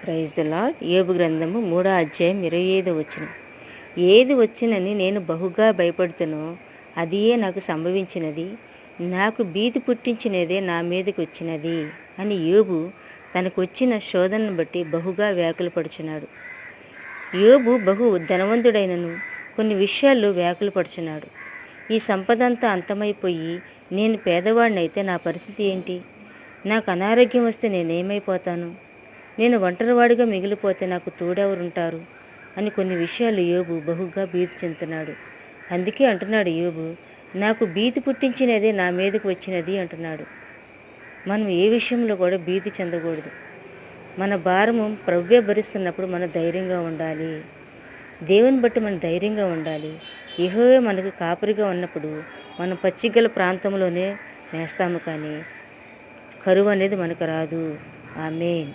Praise the lord. యోబు గ్రంథము 3వ అధ్యాయం 25వ వచనం. ఏది వచ్చినని నేను బహుగా భయపడుతునో అదియే నాకు సంభవించినది, నాకు భీతి పుట్టించినదే నా మీదకి వచ్చినది అని యోబు తనకు వచ్చిన శోధనను బట్టి బహుగా వ్యాకులపడుచున్నాడు. యోబు బహు ధనవంతుడైనను కొన్ని విషయాల్లో వ్యాకులపడుచున్నాడు. ఈ సంపదంతా అంతమైపోయి నేను పేదవాడినైతే నా పరిస్థితి ఏంటి? నాకు అనారోగ్యం వస్తే నేనేమైపోతాను? నేను ఒంటరివాడిగా మిగిలిపోతే నాకు తోడెవరుంటారు అని కొన్ని విషయాలు యోబు బహుగా భీతి చెందుతున్నాడు. అందుకే అంటున్నాడు యోబు, నాకు భీతి పుట్టించినదే నా మీదకు వచ్చినది అంటున్నాడు. మనం ఏ విషయంలో కూడా భీతి చెందకూడదు. మన భారము ప్రభువే భరిస్తున్నప్పుడు మనం ధైర్యంగా ఉండాలి. దేవుని బట్టి మనం ధైర్యంగా ఉండాలి. యెహోవా మనకు కాపరిగా ఉన్నప్పుడు మనం పచ్చిగల ప్రాంతంలోనే వేస్తాము, కానీ కరువు అనేది మనకు రాదు. ఆమేన్.